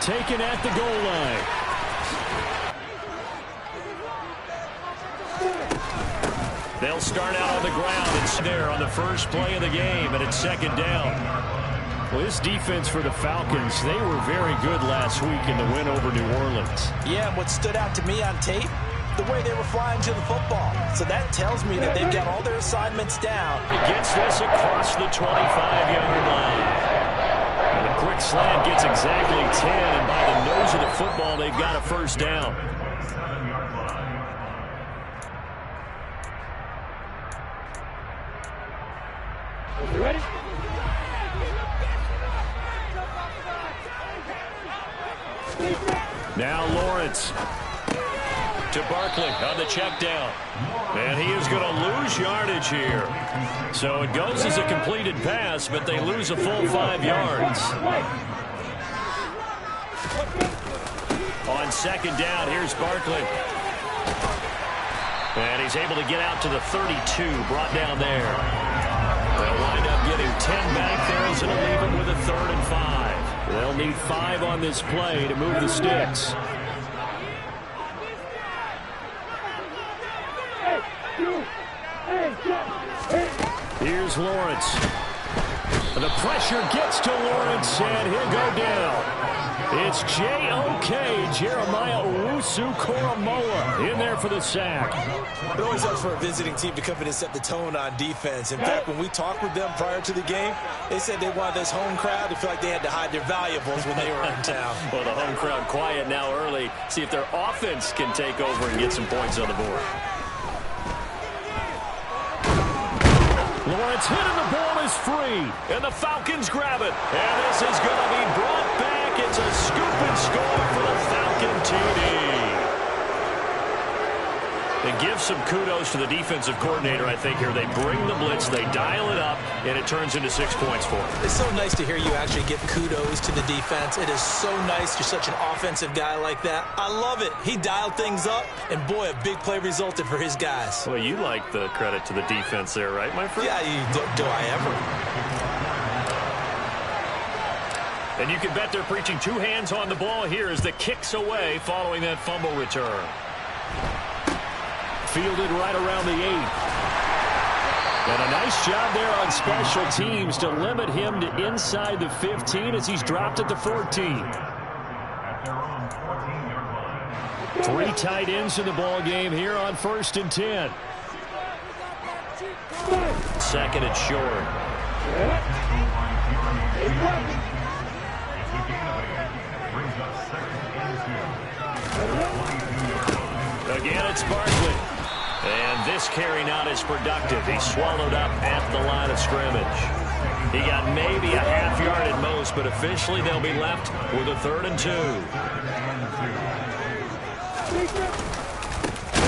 taken at the goal line. They'll start out on the ground. It's there on the first play of the game, and it's second down. Well, this defense for the Falcons, they were very good last week in the win over New Orleans. Yeah, and what stood out to me on tape, the way they were flying to the football. So that tells me that they've got all their assignments down. He gets this across the 25-yard line. And a quick slant gets exactly 10, and by the nose of the football, they've got a first down. You ready? Now Lawrence to Barkley on the check down. And he is going to lose yardage here. So it goes as a completed pass, but they lose a full 5 yards. On second down, here's Barkley. And he's able to get out to the 32, brought down there. They'll wind up getting 10 back there as it'll leave them with a 3rd and 5. They'll need 5 on this play to move the sticks. Here's Lawrence. The pressure gets to Lawrence, and he'll go down. It's J.O.K. Jeremiah Owusu-Koramoah in there for the sack. It always helps for a visiting team to come in and set the tone on defense. In fact, when we talked with them prior to the game, they said they wanted this home crowd to feel like they had to hide their valuables when they were in town. Well, the home crowd quiet now early. See if their offense can take over and get some points on the board. Lawrence hit and the ball is free. And the Falcons grab it. And this is going to be brought back. It's a scoop and score for the Falcon TD. And give some kudos to the defensive coordinator, I think, here. They bring the blitz, they dial it up, and it turns into 6 points for them. It's so nice to hear you actually give kudos to the defense. It is so nice you're such an offensive guy like that. I love it. He dialed things up, and boy, a big play resulted for his guys. Well, you like the credit to the defense there, right, my friend? Yeah, do I ever? And you can bet they're preaching 2 hands on the ball here as the kick's away following that fumble return. Fielded right around the 8. And a nice job there on special teams to limit him to inside the 15 as he's dropped at the 14. 3 tight ends in the ball game here on 1st and 10. 2nd and short. Again, it's Barkley. And this carry not as productive. He's swallowed up at the line of scrimmage. He got maybe a half yard at most, but officially they'll be left with a 3rd and 2.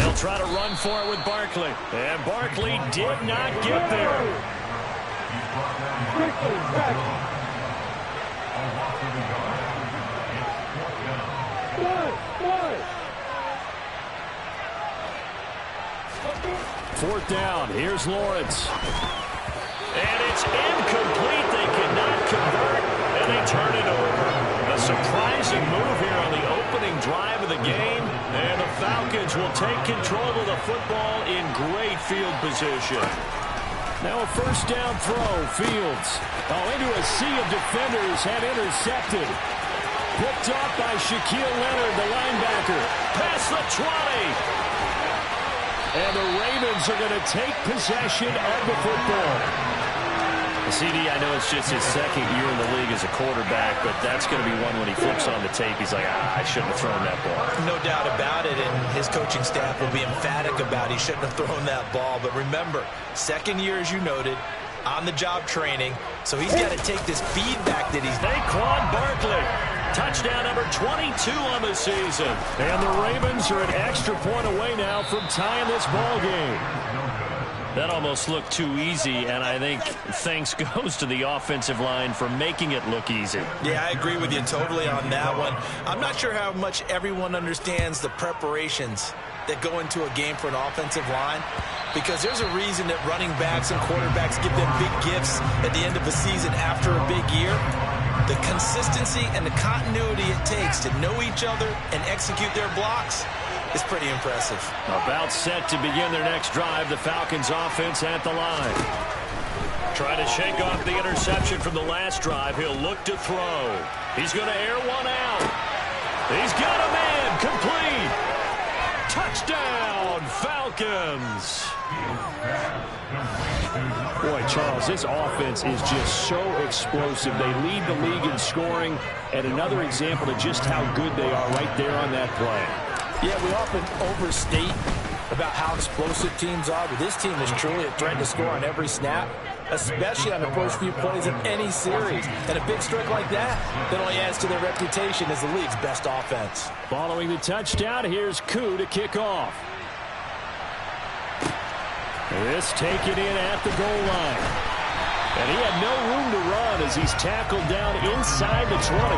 They'll try to run for it with Barkley. And Barkley did not get there. 4th down. Here's Lawrence. And it's incomplete. They cannot convert, and they turn it over. A surprising move here on the opening drive of the game, and the Falcons will take control of the football in great field position. Now a 1st down throw. Fields. Into a sea of defenders have intercepted. Picked off by Shaquille Leonard, the linebacker. Past the 20. And the Ravens are going to take possession of the football. CD, I know it's just his 2nd year in the league as a quarterback, but that's going to be one when he flips on the tape. He's like, I shouldn't have thrown that ball. No doubt about it, and his coaching staff will be emphatic about he shouldn't have thrown that ball. But remember, 2nd year, as you noted, on-the-job training, so he's got to take this feedback that he's... Saquon Barkley. Touchdown number 22 on the season. And the Ravens are an extra point away now from tying this ball game. That almost looked too easy, and I think thanks goes to the offensive line for making it look easy. Yeah, I agree with you totally on that one. I'm not sure how much everyone understands the preparations that go into a game for an offensive line, because there's a reason that running backs and quarterbacks give them big gifts at the end of the season after a big year. The consistency and the continuity it takes to know each other and execute their blocks is pretty impressive. About set to begin their next drive, the Falcons offense at the line. Trying to shake off the interception from the last drive. He'll look to throw. He's going to air one out. He's got a man. Complete. Touchdown, Falcons. Boy, Charles, this offense is just so explosive. They lead the league in scoring, and another example of just how good they are right there on that play. Yeah, we often overstate about how explosive teams are, but this team is truly a threat to score on every snap, especially on the first few plays of any series. And a big strike like that only adds to their reputation as the league's best offense. Following the touchdown, here's Koo to kick off. This taken in at the goal line. And he had no room to run as he's tackled down inside the 20.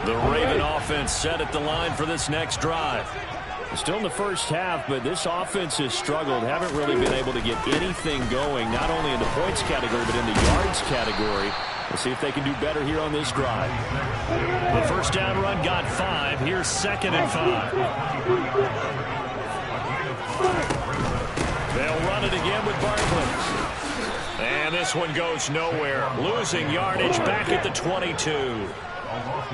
The Raven offense set at the line for this next drive. Still in the first half, but this offense has struggled. Haven't really been able to get anything going, not only in the points category, but in the yards category. We'll see if they can do better here on this drive. The first down run got 5. Here's 2nd and 5. They'll run it again with Barkley. And this one goes nowhere. Losing yardage back at the 22.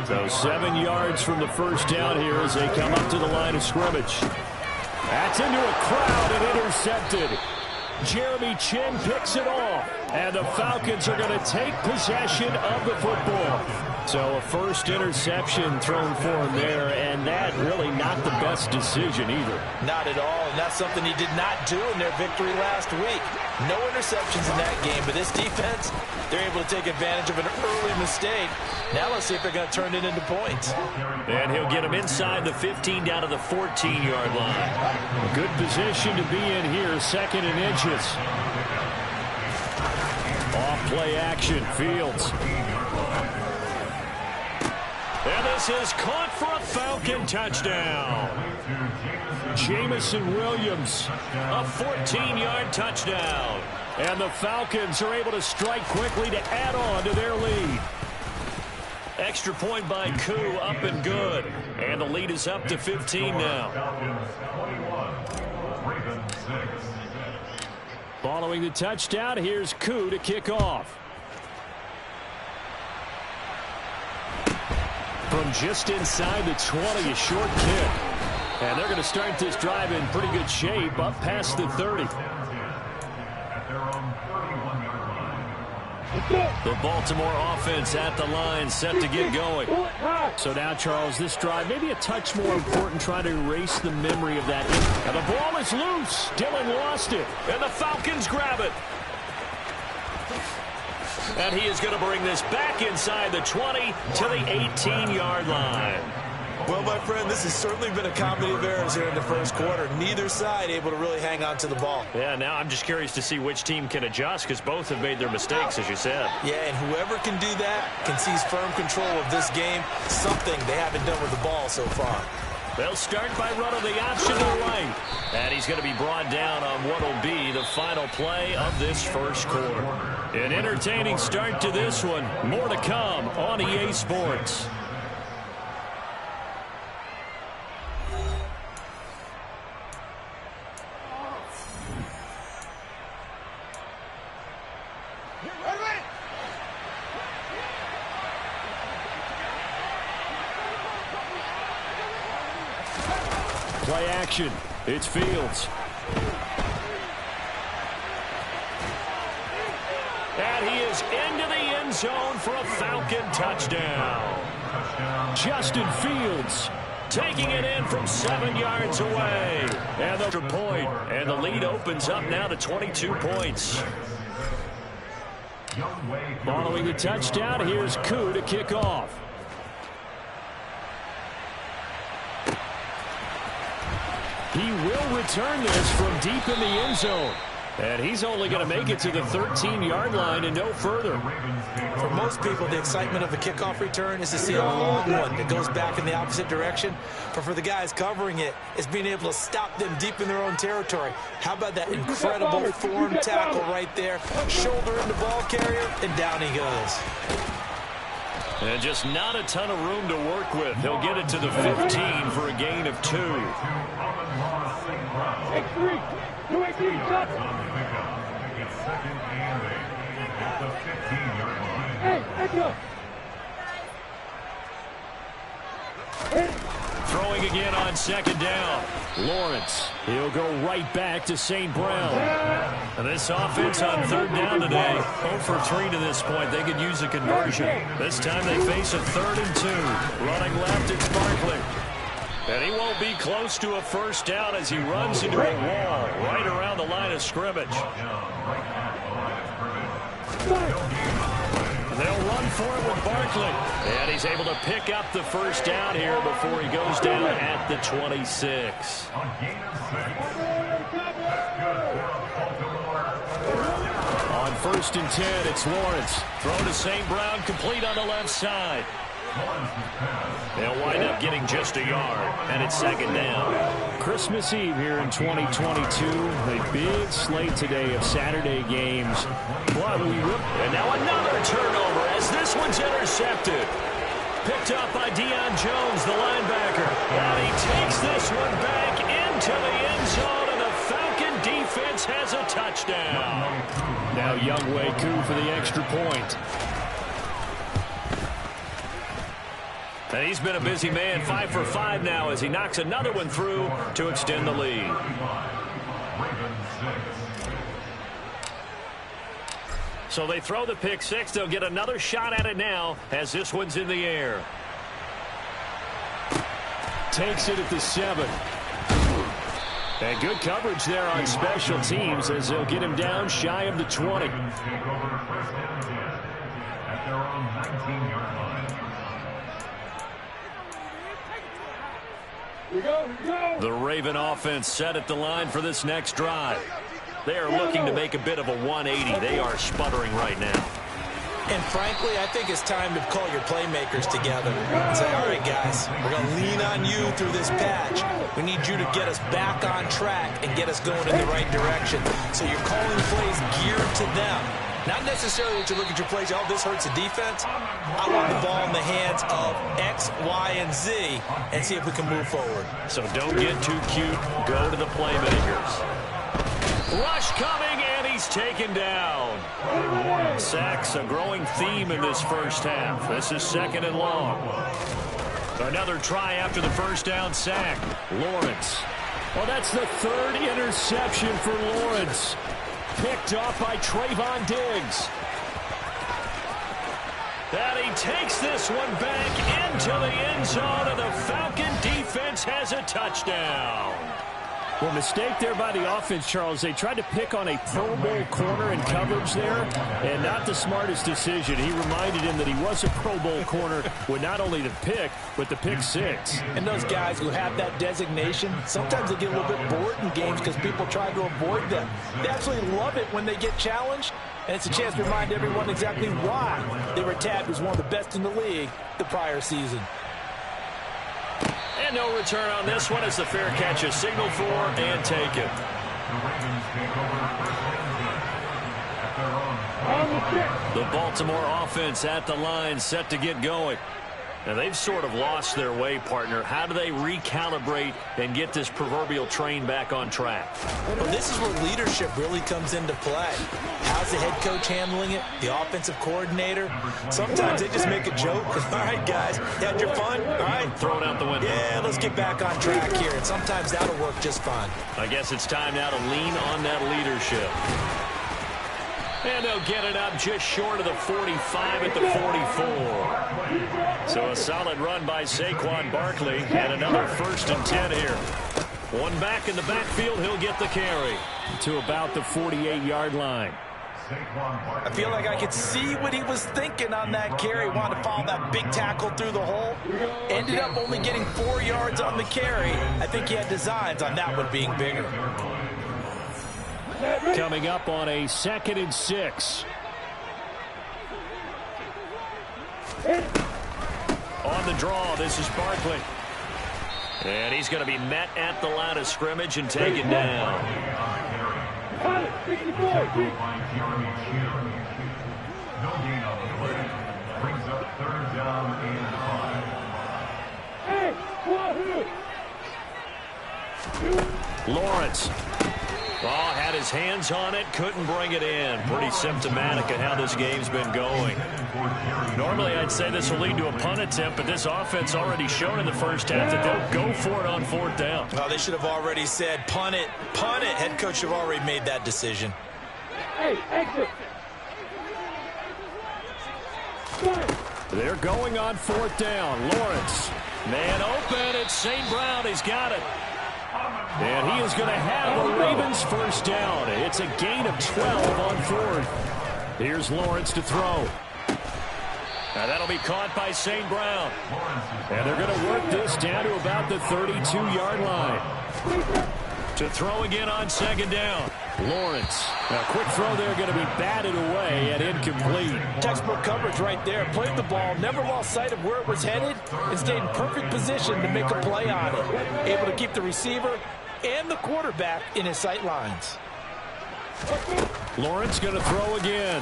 So 7 yards from the first down here as they come up to the line of scrimmage. That's into a crowd and intercepted. Jeremy Chin picks it off. And the Falcons are going to take possession of the football. So a first interception thrown for him there, and that really not the best decision either. Not at all, and that's something he did not do in their victory last week. No interceptions in that game, but this defense, they're able to take advantage of an early mistake. Now let's see if they're going to turn it into points. And he'll get him inside the 15 down to the 14-yard line. A good position to be in here, 2nd and inches. Off play action, Fields. And this is caught for a Falcon touchdown. Jamison Williams, a 14-yard touchdown. And the Falcons are able to strike quickly to add on to their lead. Extra point by Koo, up and good. And the lead is up to 15 now. Following the touchdown, here's Koo to kick off. From just inside the 20, a short kick. And they're going to start this drive in pretty good shape, up past the 30. The Baltimore offense at the line, set to get going. So now, Charles, this drive maybe a touch more important, trying to erase the memory of that. And the ball is loose. Dillon lost it. And the Falcons grab it. And he is going to bring this back inside the 20 to the 18-yard line. Well, my friend, this has certainly been a comedy of errors here in the first quarter. Neither side able to really hang on to the ball. Yeah, now I'm just curious to see which team can adjust, because both have made their mistakes, as you said. Yeah, and whoever can do that can seize firm control of this game, something they haven't done with the ball so far. They'll start by running the option to the right. And he's going to be brought down on what will be the final play of this first quarter. An entertaining start to this one. More to come on EA Sports. Play action. It's Fields. And he is into the end zone for a Falcon touchdown. Justin Fields taking it in from 7 yards away. And the point. And the lead opens up now to 22 points. Following the touchdown, here's Koo to kick off. He will return this from deep in the end zone. And he's only going to make it to the 13-yard line and no further. For most people, the excitement of a kickoff return is to see a long one that goes back in the opposite direction. But for the guys covering it, it's being able to stop them deep in their own territory. How about that incredible form tackle right there? Shoulder in the ball carrier, and down he goes. And just not a ton of room to work with. He'll get it to the 15 for a gain of 2. Throwing again on second down. Lawrence, he'll go right back to St. Brown. And this offense on third down today, 0 for 3 to this point. They could use a conversion. This time they face a 3rd and 2. Running left, it's Barkley. And he won't be close to a first down as he runs into a wall right around the line of scrimmage. They'll run for it with Barkley. And he's able to pick up the first down here before he goes down at the 26. On 1st and 10, it's Lawrence. Throw to St. Brown, complete on the left side. They'll wind up getting just a yard, and it's second down. Christmas Eve here in 2022. A big slate today of Saturday games. And now another turnover as this one's intercepted. Picked up by Deion Jones, the linebacker. And he takes this one back into the end zone, and the Falcon defense has a touchdown. Now Younghoe Koo for the extra point. And he's been a busy man, 5 for 5 now as he knocks another one through to extend the lead. So they throw the pick six. They'll get another shot at it now as this one's in the air. Takes it at the 7. And good coverage there on special teams as they'll get him down shy of the 20. The Raven offense set at the line for this next drive. They are looking to make a bit of a 180. They are sputtering right now. And frankly, I think it's time to call your playmakers together and say, all right, guys, we're going to lean on you through this patch. We need you to get us back on track and get us going in the right direction. So you're calling plays geared to them. Not necessarily that you look at your plays, oh, this hurts the defense. I want the ball in the hands of X, Y, and Z and see if we can move forward. So don't get too cute. Go to the playmakers. Rush coming, and he's taken down. Sacks, a growing theme in this first half. This is 2nd and long. Another try after the first down sack. Lawrence. Well, that's the 3rd interception for Lawrence. Picked off by Trayvon Diggs. And he takes this one back into the end zone, and the Falcon defense has a touchdown. Well, mistake there by the offense, Charles. They tried to pick on a Pro Bowl corner in coverage there, and not the smartest decision. He reminded him that he was a Pro Bowl corner with not only the pick, but the pick six. And those guys who have that designation, sometimes they get a little bit bored in games because people try to avoid them. They absolutely love it when they get challenged, and it's a chance to remind everyone exactly why they were tabbed as one of the best in the league the prior season. And no return on this one as the fair catch is signaled for and taken. The Baltimore offense at the line set to get going. Now they've sort of lost their way, partner. How do they recalibrate and get this proverbial train back on track? Well, this is where leadership really comes into play. How's the head coach handling it? The offensive coordinator? Sometimes they just make a joke. All right, guys, you had your fun? All right. Throw it out the window. Yeah, let's get back on track here. And sometimes that'll work just fine. I guess it's time now to lean on that leadership. And they'll get it up just short of the 45 at the 44. So a solid run by Saquon Barkley and another 1st and 10 here. One back in the backfield, he'll get the carry to about the 48-yard line. I feel like I could see what he was thinking on that carry. Wanted to follow that big tackle through the hole. Ended up only getting 4 yards on the carry. I think he had designs on that one being bigger. Coming up on a 2nd and 6. On the draw, this is Barkley. And he's going to be met at the line of scrimmage and taken down. Brings up 3rd down and 5. Lawrence. Ball had his hands on it, couldn't bring it in. Pretty symptomatic of how this game's been going. Normally, I'd say this will lead to a punt attempt, but this offense already showed in the first half that they'll go for it on 4th down. Oh, they should have already said, punt it, punt it. Head coach should have already made that decision. Hey, exit. They're going on 4th down. Lawrence. Man open. It's St. Brown. He's got it. And he is going to have the Ravens 1st down. It's a gain of 12 on 4th. Here's Lawrence to throw. Now that'll be caught by St. Brown. And they're going to work this down to about the 32-yard line. To throw again on 2nd down. Lawrence. Now, quick throw there, going to be batted away and incomplete. Textbook coverage right there. Played the ball, never lost sight of where it was headed, and stayed in perfect position to make a play on it. Able to keep the receiver and the quarterback in his sight lines. Lawrence going to throw again.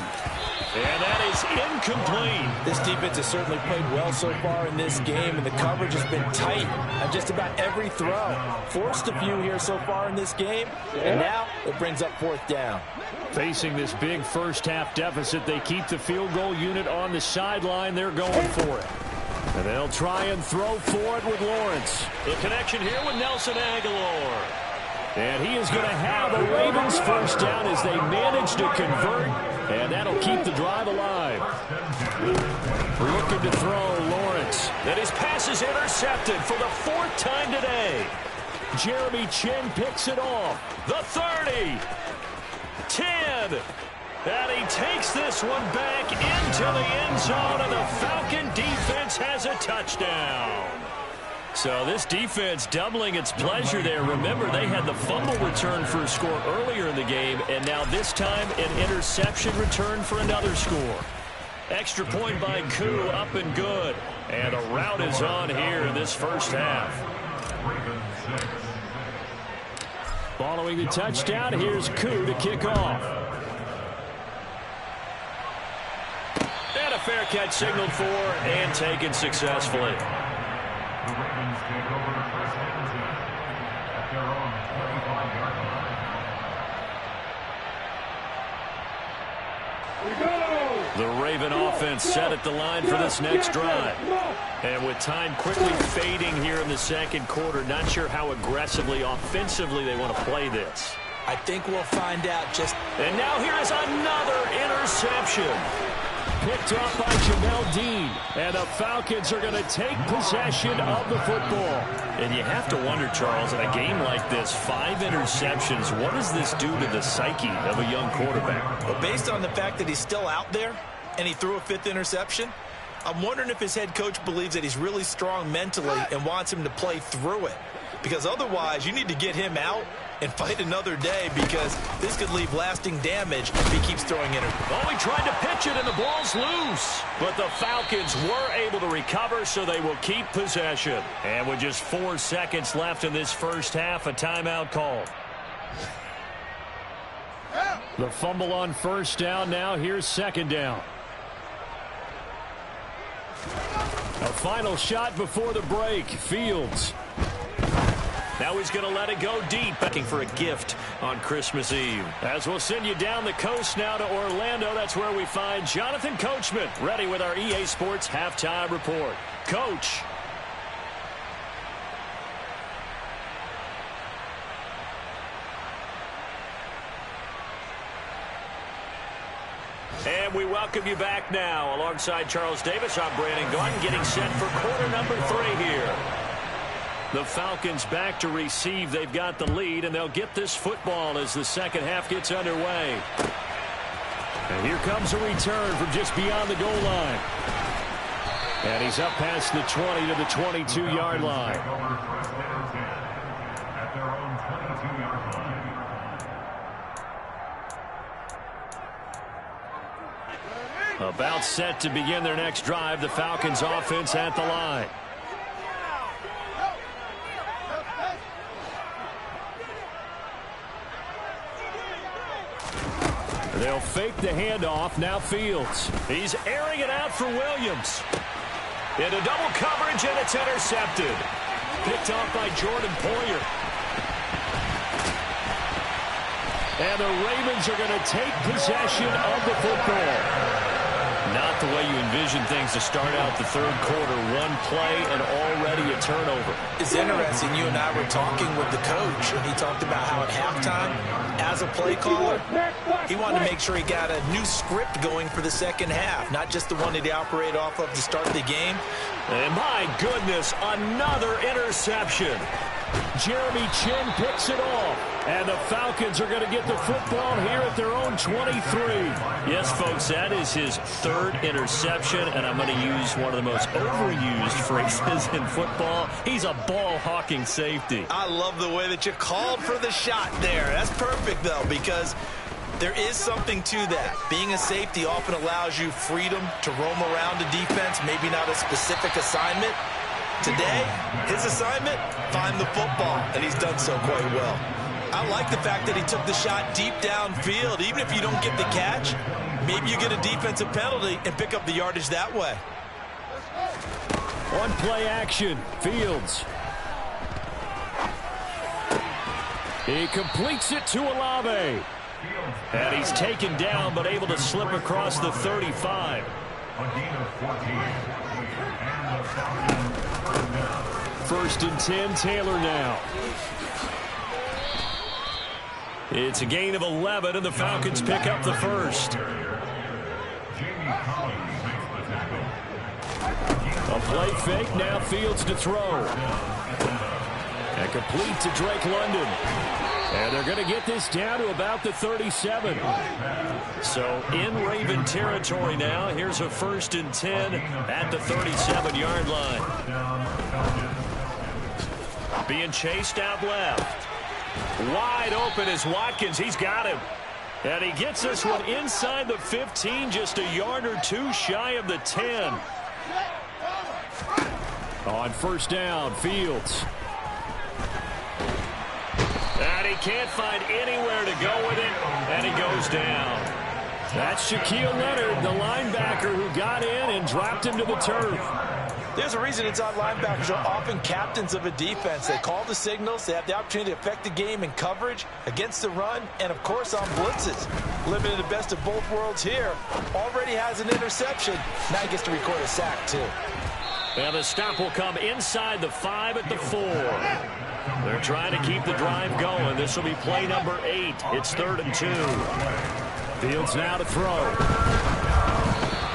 And that is incomplete. This defense has certainly played well so far in this game, and the coverage has been tight on just about every throw. Forced a few here so far in this game, and now it brings up 4th down. Facing this big first-half deficit, they keep the field goal unit on the sideline. They're going for it. And they'll try and throw for it with Lawrence. The connection here with Nelson Aguilar. And he is going to have a Ravens 1st down as they manage to convert. And that'll keep the drive alive. Looking to throw, Lawrence. And his pass is intercepted for the 4th time today. Jeremy Chin picks it off. The 30. 10. And he takes this one back into the end zone, and the Falcon defense has a touchdown. So this defense doubling its pleasure there. Remember, they had the fumble return for a score earlier in the game, and now this time an interception return for another score. Extra point by Koo, up and good. And a rout is on here in this first half. Following the touchdown, here's Koo to kick off. And a fair catch signaled for and taken successfully. The Ravens take over 1st and 10 at their own 25-yard line. The Raven offense set at the line for this next drive. And with time quickly fading here in the 2nd quarter, not sure how aggressively, offensively they want to play this. I think we'll find out just... And now here is another interception. Picked off by Jamel Dean. And the Falcons are going to take possession of the football. And you have to wonder, Charles, in a game like this, 5 interceptions, what does this do to the psyche of a young quarterback? Well, based on the fact that he's still out there and he threw a 5th interception, I'm wondering if his head coach believes that he's really strong mentally and wants him to play through it. Because otherwise, you need to get him out and fight another day, because this could leave lasting damage if he keeps throwing it. Oh, he tried to pitch it, and the ball's loose. But the Falcons were able to recover, so they will keep possession. And with just 4 seconds left in this first half, a timeout call. The fumble on 1st down. Now here's 2nd down. A final shot before the break. Fields. Now he's going to let it go deep. Looking for a gift on Christmas Eve. As we'll send you down the coast now to Orlando. That's where we find Jonathan Coachman, ready with our EA Sports Halftime Report. Coach. And we welcome you back now. Alongside Charles Davis, I'm Brandon Gordon, getting set for quarter number 3 here. The Falcons back to receive. They've got the lead, and they'll get this football as the 2nd half gets underway. And here comes a return from just beyond the goal line. And he's up past the 20 to the 22-yard line. At their own 22-yard line. About set to begin their next drive. The Falcons offense at the line. They'll fake the handoff. Now Fields. He's airing it out for Williams. Into double coverage, and it's intercepted. Picked off by Jordan Poyer. And the Ravens are going to take possession of the football. Not the way you envision things to start out the third quarter. One play and already a turnover. It's interesting. You and I were talking with the coach, and he talked about how at halftime, as a play caller, he wanted to make sure he got a new script going for the second half, not just the one that he operated off of to start the game. And my goodness, another interception. Jeremy Chin picks it off. And the Falcons are going to get the football here at their own 23. Yes, folks, that is his third interception, and I'm going to use one of the most overused phrases in football. He's a ball-hawking safety. I love the way that you called for the shot there. That's perfect, though, because there is something to that. Being a safety often allows you freedom to roam around a defense, maybe not a specific assignment. Today, his assignment, find the football, and he's done so quite well. I like the fact that he took the shot deep downfield. Even if you don't get the catch, maybe you get a defensive penalty and pick up the yardage that way. On play action, Fields. He completes it to Olave. And he's taken down but able to slip across the 35. First and 10, Taylor now. It's a gain of 11, and the Falcons pick up the first. A play fake, now Fields to throw. And complete to Drake London. And they're going to get this down to about the 37. So in Raven territory now. Here's a first and 10 at the 37-yard line. Being chased out left. Wide open is Watkins. He's got him. And he gets this one inside the 15, just a yard or two shy of the 10. On first down, Fields. And he can't find anywhere to go with it, and he goes down. That's Shaquille Leonard, the linebacker who got in and dropped him to the turf. There's a reason inside linebackers are often captains of a defense. They call the signals. They have the opportunity to affect the game in coverage, against the run, and, of course, on blitzes. Living in the best of both worlds here. Already has an interception. Now he gets to record a sack, too. And the stop will come inside the 5 at the 4. They're trying to keep the drive going. This will be play number 8. It's 3rd and 2. Fields now to throw.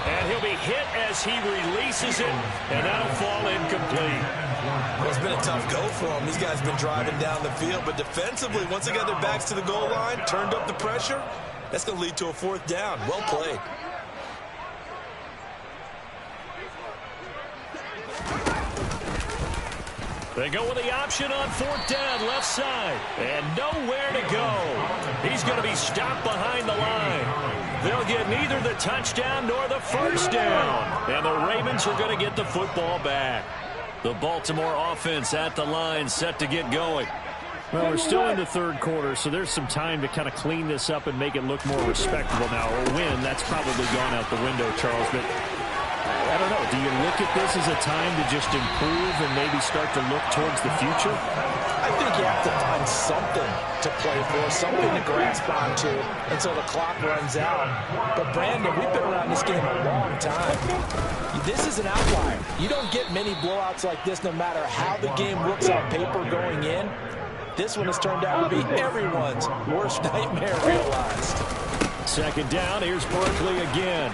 And he'll be hit as he releases it, and that'll fall incomplete. Well, it's been a tough go for him. These guys have been driving down the field, but defensively, once they got their backs to the goal line, turned up the pressure, that's going to lead to a 4th down. Well played. They go with the option on 4th down, left side, and nowhere to go. He's going to be stopped behind the line. They'll get neither the touchdown nor the first down, and the Ravens are going to get the football back. The Baltimore offense at the line, set to get going. Well, we're still in the 3rd quarter, so there's some time to kind of clean this up and make it look more respectable now. A win, that's probably gone out the window, Charles, but I don't know. Do you look at this as a time to just improve and maybe start to look towards the future? I think you have to find something to play for, something to grasp onto until the clock runs out. But, Brandon, we've been around this game a long time. This is an outlier. You don't get many blowouts like this no matter how the game looks on paper going in. This one has turned out to be everyone's worst nightmare realized. 2nd down. Here's Berkeley again.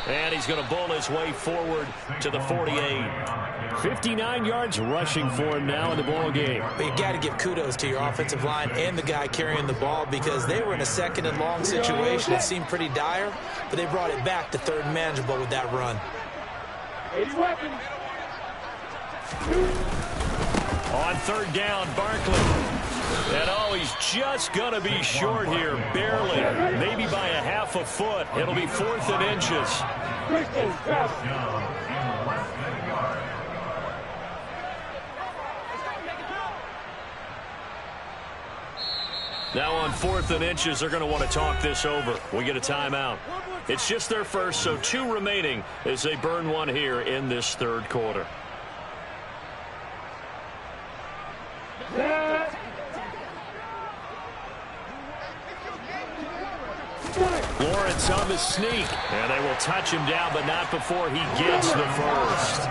And he's going to bowl his way forward to the 48. 59 yards rushing for him now in the ball game. But you've got to give kudos to your offensive line and the guy carrying the ball because they were in a 2nd and long situation. It seemed pretty dire, but they brought it back to 3rd and manageable with that run. On 3rd down, Barkley. And oh, he's just going to be short here, barely. Maybe by a half a foot. It'll be 4th and inches. Down in less than a yard. Now on 4th and inches, they're going to want to talk this over. We get a timeout. It's just their first, so 2 remaining as they burn one here in this 3rd quarter. Lawrence on the sneak, and they will touch him down, but not before he gets the first.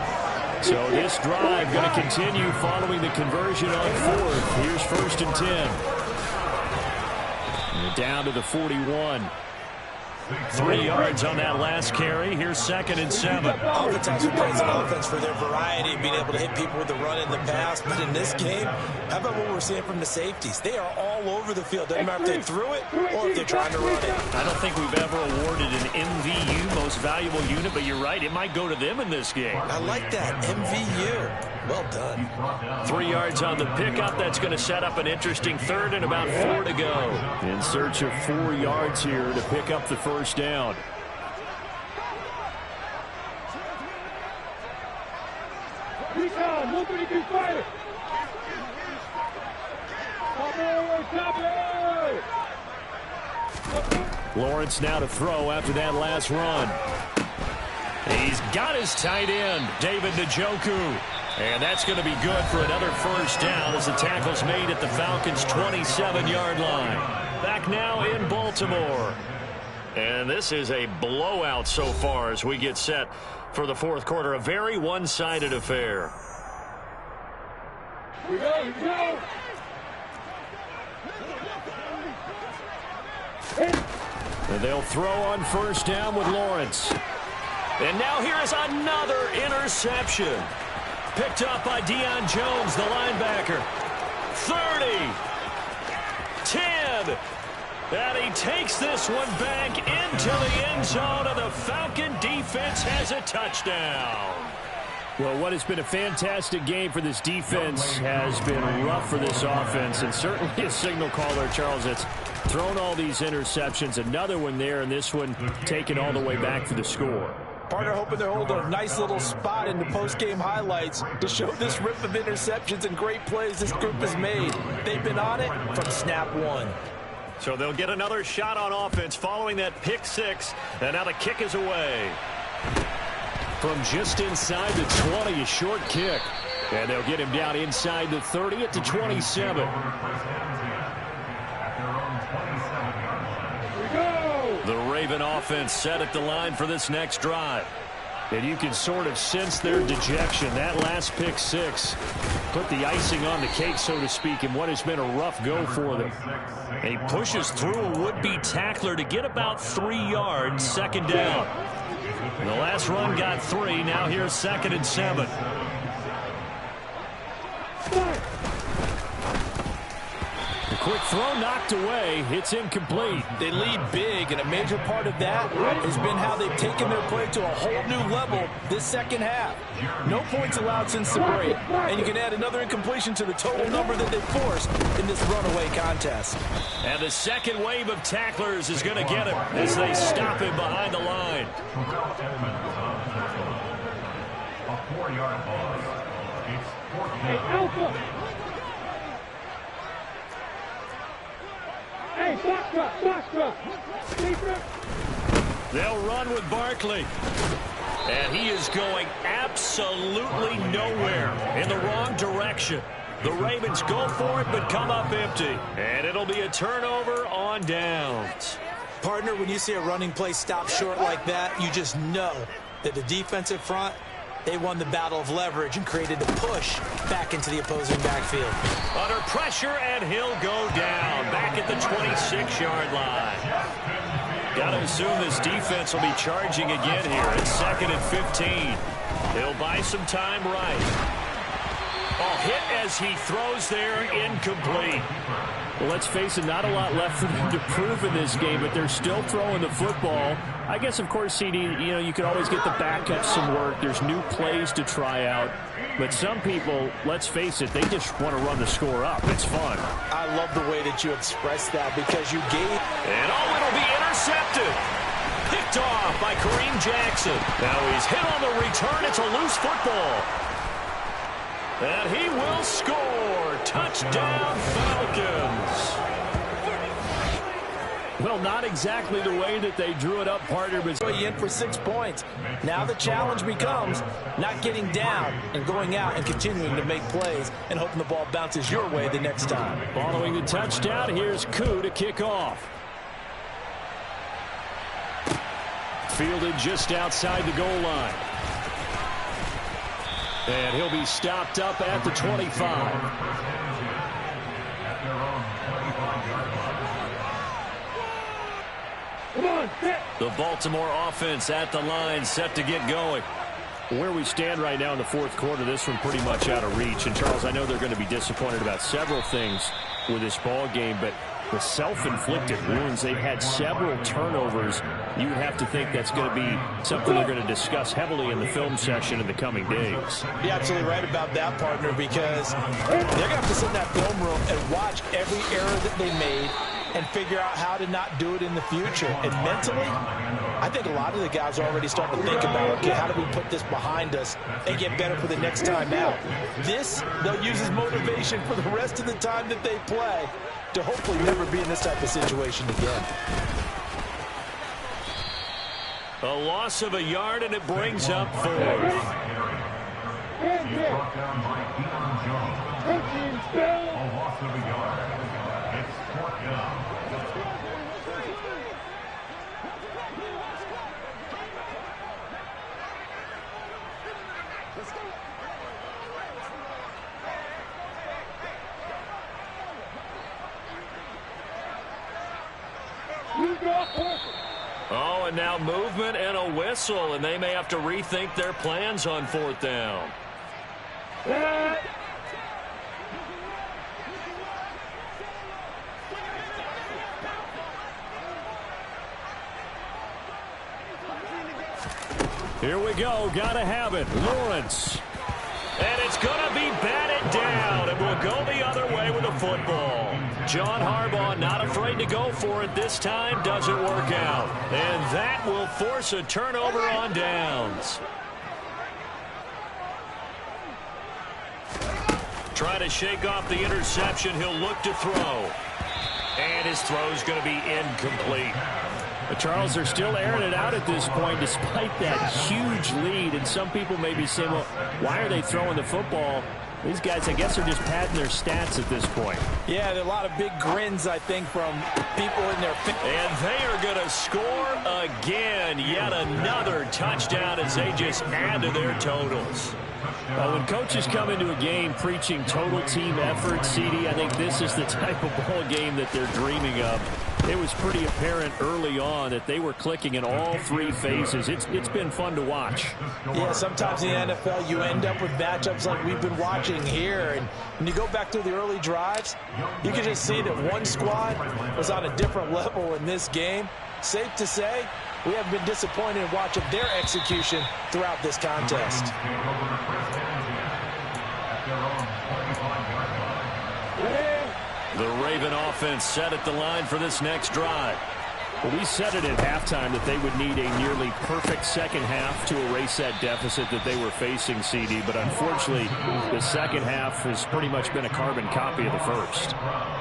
So this drive going to continue following the conversion on 4th. Here's 1st and 10. And down to the 41. 3 yards on that last carry. Here's 2nd and 7. Oftentimes we praise an offense for their variety of being able to hit people with the run in the pass. But in this game, how about what we're seeing from the safeties? They are all over the field. Doesn't matter if they threw it or if they're trying to run it. I don't think we've ever awarded an MVU, most valuable unit, but you're right. It might go to them in this game. I like that. MVU. Well done. 3 yards on the pickup. That's going to set up an interesting 3rd and about 4 to go. In search of 4 yards here to pick up the first down. Lawrence now to throw after that last run. He's got his tight end, David Njoku. And that's going to be good for another first down as the tackle's made at the Falcons' 27-yard line. Back now in Baltimore. And this is a blowout so far as we get set for the 4th quarter. A very one-sided affair. Here we go, here we go. And they'll throw on first down with Lawrence. And now here is another interception. Picked up by Deion Jones, the linebacker. 30. 10. And he takes this one back into the end zone, and the Falcon defense has a touchdown. Well, what has been a fantastic game for this defense has been rough for this offense, and certainly a signal caller, Charles, that's thrown all these interceptions. Another one there, and this one taken all the way back for the score. Partner hoping they're holding a nice little spot in the post-game highlights to show this rip of interceptions and great plays this group has made. They've been on it from snap one. So they'll get another shot on offense following that pick 6, and now the kick is away. From just inside the 20, a short kick. And they'll get him down inside the 30 at the 27. The Raven offense set at the line for this next drive. And you can sort of sense their dejection. That last pick 6 put the icing on the cake, so to speak, in what has been a rough go for them. And he pushes through a would-be tackler to get about 3 yards, 2nd down. And the last run got 3. Now here's 2nd and 7. The quick throw knocked away. It's incomplete. They lead big, and a major part of that has been how they've taken their play to a whole new level this second half. No points allowed since the break, and you can add another incompletion to the total number that they forced in this runaway contest. And the second wave of tacklers is going to get him as they stop him behind the line. A 4-yard loss. It's 4th Hey, down. Alpha. Hey, box drop. They'll run with Barkley. And he is going absolutely nowhere, in the wrong direction. The Ravens go for it, but come up empty. And it'll be a turnover on downs. Partner, when you see a running play stop short like that, you just know that the defensive front, they won the battle of leverage and created the push back into the opposing backfield. Under pressure, and he'll go down back at the 26-yard line. Got to assume this defense will be charging again here. It's 2nd and 15. He'll buy some time right. Hit as he throws there, incomplete. Well, let's face it, not a lot left for them to prove in this game, but they're still throwing the football. I guess, of course, CD, you could always get the backup some work. There's new plays to try out. But some people, let's face it, they just want to run the score up. It's fun. I love the way that you expressed that because you gave. And it'll be intercepted. Picked off by Kareem Jackson. Now he's hit on the return. It's a loose football. And he will score. Touchdown, Falcons. Well, not exactly the way that they drew it up, partner. But in for 6 points. Now the challenge becomes not getting down and going out and continuing to make plays and hoping the ball bounces your way the next time. Following the touchdown, here's Koo to kick off. Fielded just outside the goal line. And he'll be stopped up at the 25. The Baltimore offense at the line, set to get going. Where we stand right now in the fourth quarter, this one pretty much out of reach. And, Charles, I know they're going to be disappointed about several things with this ball game, but the self-inflicted wounds, they've had several turnovers. You would have to think that's going to be something they're going to discuss heavily in the film session in the coming days. You're absolutely right about that, partner, because they're going to have to sit in that film room and watch every error that they made and figure out how to not do it in the future. And mentally, I think a lot of the guys are already starting to think about, okay, how do we put this behind us and get better for the next time out? This, they'll use as motivation for the rest of the time that they play to hopefully never be in this type of situation again. A loss of a yard, and it brings up fourth. Brought down by Deion Jones. A loss of a yard. It's fourth down. Oh, and now movement and a whistle, and they may have to rethink their plans on fourth down. Here we go. Gotta have it. Lawrence. And it's going to be batted down, and we'll go the other way with the football. John Harbaugh not afraid to go for it this time. Doesn't work out. And that will force a turnover on downs. Try to shake off the interception. He'll look to throw. And his throw's going to be incomplete. But Charles, they're still airing it out at this point despite that huge lead. And some people may be saying, well, why are they throwing the football? These guys, I guess, are just padding their stats at this point. Yeah, there are a lot of big grins, I think, from people in their... And they are going to score again. Yet another touchdown as they just add to their totals. When coaches come into a game preaching total team effort, CD, I think this is the type of ball game that they're dreaming of. It was pretty apparent early on that they were clicking in all three phases. It's been fun to watch. Yeah, sometimes in the NFL you end up with matchups like we've been watching here. And when you go back to the early drives, you can just see that one squad was on a different level in this game. Safe to say, we have been disappointed in watching their execution throughout this contest. The Raven offense set at the line for this next drive. Well, we said it at halftime that they would need a nearly perfect second half to erase that deficit that they were facing, CD. But unfortunately, the second half has pretty much been a carbon copy of the first.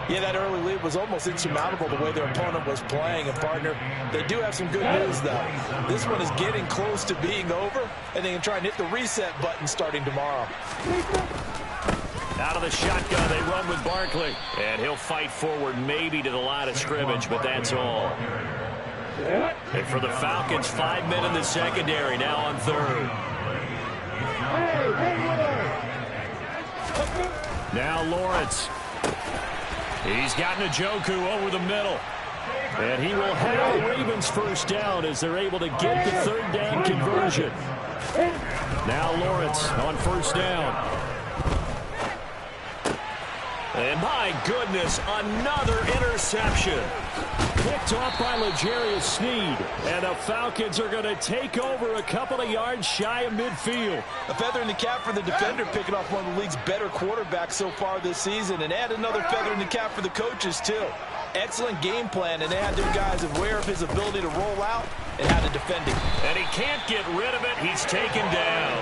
Yeah, that early lead was almost insurmountable the way their opponent was playing. And, partner, they do have some good news, though. This one is getting close to being over, and they can try and hit the reset button starting tomorrow. Out of the shotgun, they run with Barkley. And he'll fight forward maybe to the line of scrimmage, but that's all. And for the Falcons, 5 men in the secondary, now on third. Now Lawrence. He's got Njoku over the middle. And he will have the Ravens first down as they're able to get the third down conversion. Now Lawrence on first down. And my goodness, another interception. Picked off by L'Jarius Sneed. And the Falcons are going to take over a couple of yards shy of midfield. A feather in the cap for the defender, picking off one of the league's better quarterbacks so far this season. And add another feather in the cap for the coaches, too. Excellent game plan, and they had their guys aware of his ability to roll out and how to defend him. And he can't get rid of it. He's taken down.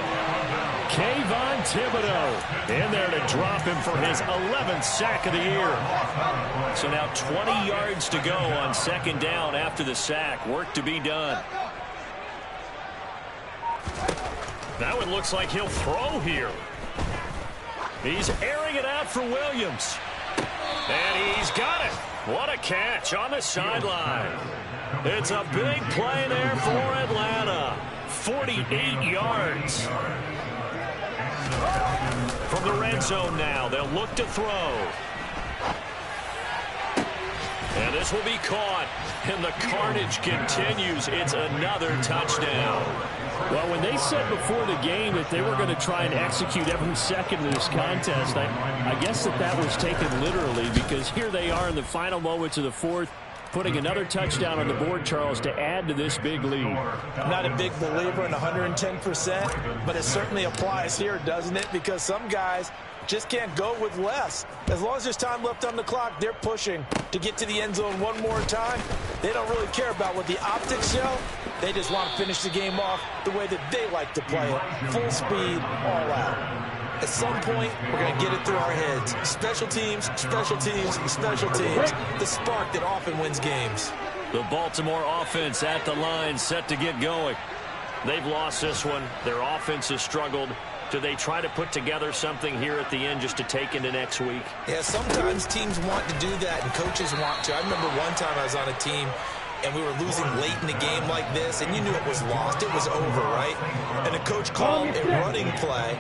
Kayvon Thibodeau in there to drop him for his 11th sack of the year. So now 20 yards to go on second down after the sack. Work to be done. Now it looks like he'll throw here. He's airing it out for Williams. And he's got it. What a catch on the sideline. It's a big play there for Atlanta. 48 yards. From the red zone now, they'll look to throw. And this will be caught. And the carnage continues. It's another touchdown. Well, when they said before the game that they were going to try and execute every second of this contest, I guess that was taken literally, because here they are in the final moments of the fourth, putting another touchdown on the board, Charles, to add to this big lead. I'm not a big believer in 110%, but it certainly applies here, doesn't it? Because some guys just can't go with less. As long as there's time left on the clock, they're pushing to get to the end zone one more time. They don't really care about what the optics show. They just want to finish the game off the way that they like to play it. Full speed, all out. At some point, we're going to get it through our heads. Special teams, special teams, special teams. The spark that often wins games. The Baltimore offense at the line, set to get going. They've lost this one. Their offense has struggled. Do they try to put together something here at the end just to take into next week? Yeah, sometimes teams want to do that and coaches want to. I remember one time I was on a team and we were losing late in the game like this, and you knew it was lost. It was over, right? And the coach called a running play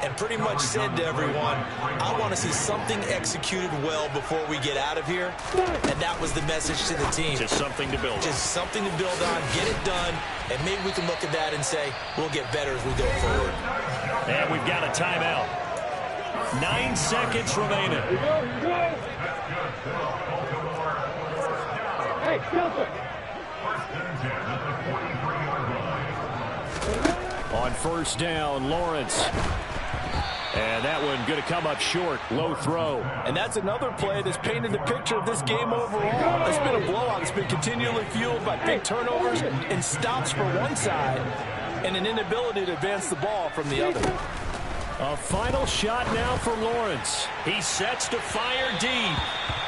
and pretty much said to everyone, I want to see something executed well before we get out of here. And that was the message to the team. Just something to build on. Just something to build on, get it done, and maybe we can look at that and say, we'll get better as we go forward. And we've got a timeout. 9 seconds remaining. Hey, Shelton. On first down, Lawrence. And that one going to come up short. Low throw. And that's another play that's painted the picture of this game overall. It's been a blowout. It's been continually fueled by big turnovers and stops for one side and an inability to advance the ball from the other. A final shot now for Lawrence. He sets to fire deep.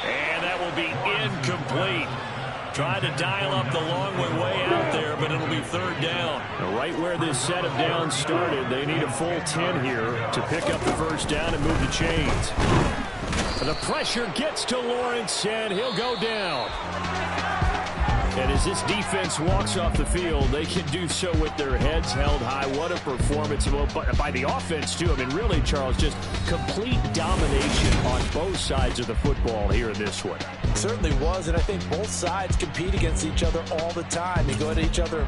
And that will be incomplete. Trying to dial up the long way out there, but it'll be third down. Right where this set of downs started, they need a full 10 here to pick up the first down and move the chains. The pressure gets to Lawrence, and he'll go down. And as this defense walks off the field, they can do so with their heads held high. What a performance by the offense, too. I mean, really, Charles, just complete domination on both sides of the football here in this one. Certainly was, and I think both sides compete against each other all the time. They go at each other